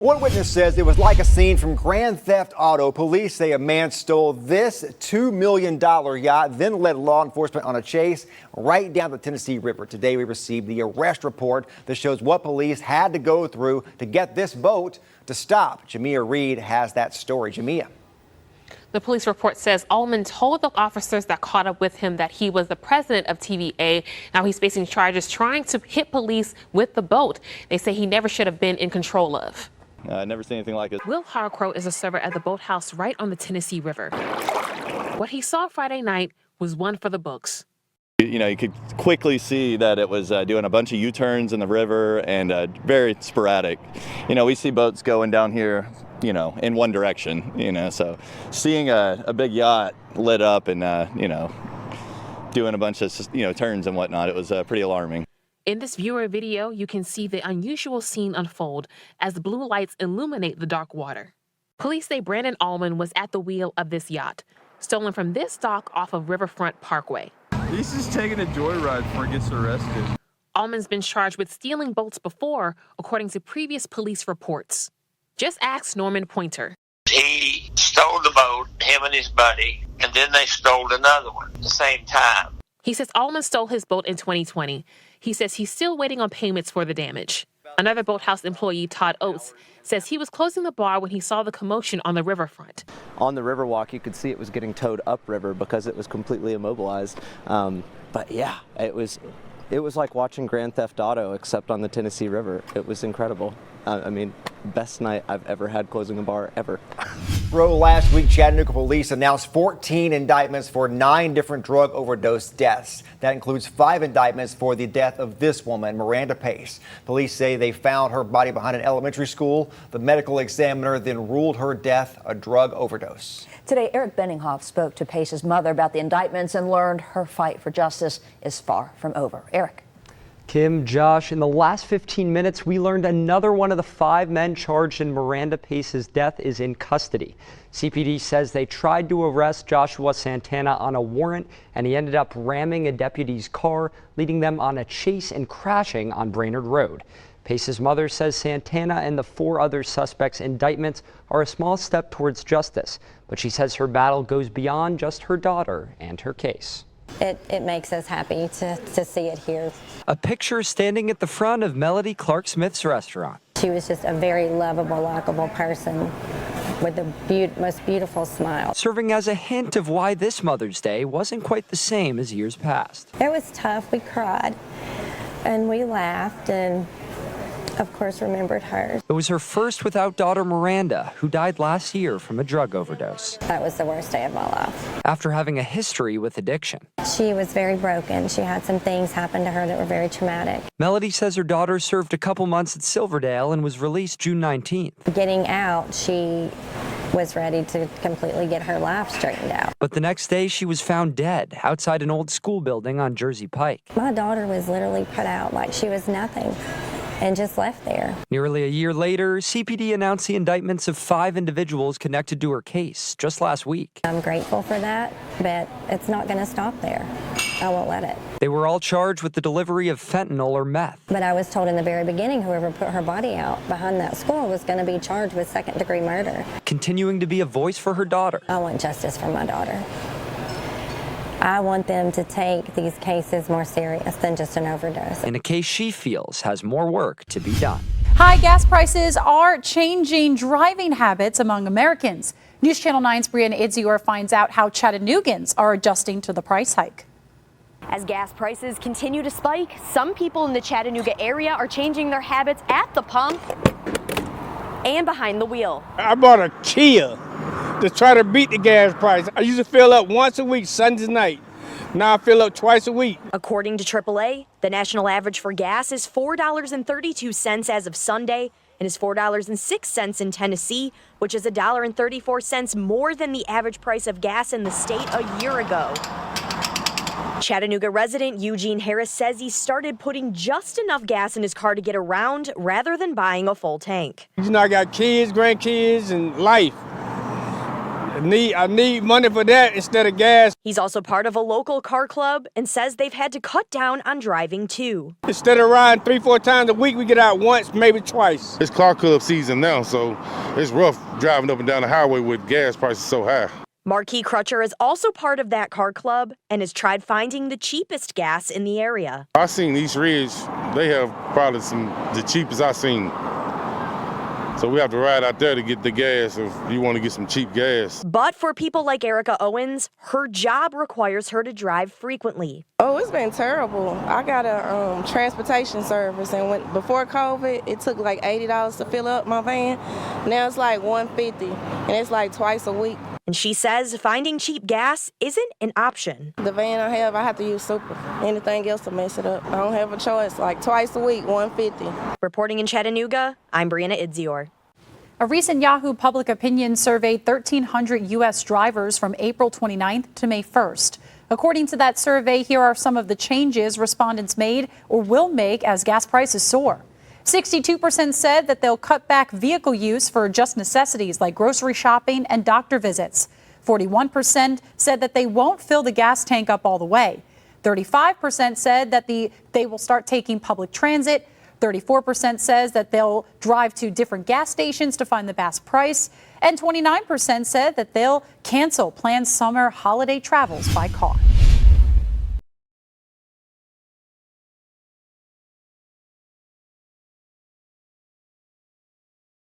One witness says it was like a scene from Grand Theft Auto. Police say a man stole this $2 million yacht, then led law enforcement on a chase right down the Tennessee River. Today we received the arrest report that shows what police had to go through to get this boat to stop. Jamia Reed has that story. Jamia. The police report says Allmon told the officers that caught up with him that he was the president of TVA. Now he's facing charges trying to hit police with the boat they say he never should have been in control of. I never seen anything like it. Will Harcrow is a server at the boathouse right on the Tennessee River. What he saw Friday night was one for the books. You could quickly see that it was doing a bunch of U-turns in the river and very sporadic. We see boats going down here, in one direction, so seeing a big yacht lit up and, doing a bunch of, turns and whatnot, it was pretty alarming. In this viewer video, you can see the unusual scene unfold as the blue lights illuminate the dark water. Police say Brandon Allmon was at the wheel of this yacht, stolen from this dock off of Riverfront Parkway. He's just taking a joyride before he gets arrested. Allmon's been charged with stealing boats before, according to previous police reports. Just ask Norman Pointer. He stole the boat, him and his buddy, and then they stole another one at the same time. He says Allmon stole his boat in 2020. He says he's still waiting on payments for the damage. Another boathouse employee, Todd Oates, says he was closing the bar when he saw the commotion on the riverfront. On the Riverwalk, you could see it was getting towed upriver because it was completely immobilized. But yeah, it was like watching Grand Theft Auto, except on the Tennessee River. It was incredible. Best night I've ever had closing a bar ever. Last week, Chattanooga police announced 14 indictments for 9 different drug overdose deaths. That includes 5 indictments for the death of this woman, Miranda Pace. Police say they found her body behind an elementary school. The medical examiner then ruled her death a drug overdose. Today, Eric Benninghoff spoke to Pace's mother about the indictments and learned her fight for justice is far from over. Eric. Kim, Josh, in the last 15 minutes, we learned another one of the 5 men charged in Miranda Pace's death is in custody. CPD says they tried to arrest Joshua Santana on a warrant, and he ended up ramming a deputy's car, leading them on a chase and crashing on Brainerd Road. Pace's mother says Santana and the 4 other suspects' indictments are a small step towards justice, but she says her battle goes beyond just her daughter and her case. It makes us happy to see it here. A picture standing at the front of Melody Clark Smith's restaurant. She was just a very lovable, likable person with the most beautiful smile. Serving as a hint of why this Mother's Day wasn't quite the same as years past. It was tough. We cried and we laughed and, of course, remembered her. It was her first without daughter Miranda, who died last year from a drug overdose. That was the worst day of my life. After having a history with addiction. She was very broken. She had some things happen to her that were very traumatic. Melody says her daughter served a couple months at Silverdale and was released June 19th. Getting out, she was ready to completely get her life straightened out. But the next day, she was found dead outside an old school building on Jersey Pike. My daughter was literally put out like she was nothing and just left there. Nearly a year later, CPD announced the indictments of 5 individuals connected to her case just last week. I'm grateful for that, but it's not going to stop there. I won't let it. They were all charged with the delivery of fentanyl or meth. But I was told in the very beginning whoever put her body out behind that school was going to be charged with second-degree murder. Continuing to be a voice for her daughter. I want justice for my daughter. I want them to take these cases more serious than just an overdose. In a case she feels has more work to be done. High gas prices are changing driving habits among Americans. News Channel 9's Brianna Idzior finds out how Chattanoogans are adjusting to the price hike. As gas prices continue to spike, some people in the Chattanooga area are changing their habits at the pump and behind the wheel. I bought a Kia to try to beat the gas price. I used to fill up once a week, Sunday night. Now I fill up twice a week. According to AAA, the national average for gas is $4.32 as of Sunday and is $4.06 in Tennessee, which is $1.34 more than the average price of gas in the state a year ago. Chattanooga resident Eugene Harris says he started putting just enough gas in his car to get around rather than buying a full tank. I got kids, grandkids, and life. I need money for that instead of gas. He's also part of a local car club and says they've had to cut down on driving too. Instead of riding 3-4 times a week, we get out once, maybe twice. It's car club season now, so it's rough driving up and down the highway with gas prices so high. Marquis Crutcher is also part of that car club and has tried finding the cheapest gas in the area. I seen East Ridge, they have probably the cheapest I seen. So we have to ride out there to get the gas if you want to get some cheap gas. But for people like Erica Owens, her job requires her to drive frequently. Oh, it's been terrible. I got a transportation service, and before COVID, it took like $80 to fill up my van. Now it's like $150, and it's like twice a week. And she says finding cheap gas isn't an option. The van I have to use super. Anything else to mess it up. I don't have a choice. Like twice a week, $150. Reporting in Chattanooga, I'm Brianna Idzior. A recent Yahoo Public Opinion surveyed 1,300 U.S. drivers from April 29th to May 1st. According to that survey, here are some of the changes respondents made or will make as gas prices soar. 62% said that they'll cut back vehicle use for just necessities like grocery shopping and doctor visits. 41% said that they won't fill the gas tank up all the way. 35% said that they will start taking public transit. 34% says that they'll drive to different gas stations to find the best price. And 29% said that they'll cancel planned summer holiday travels by car.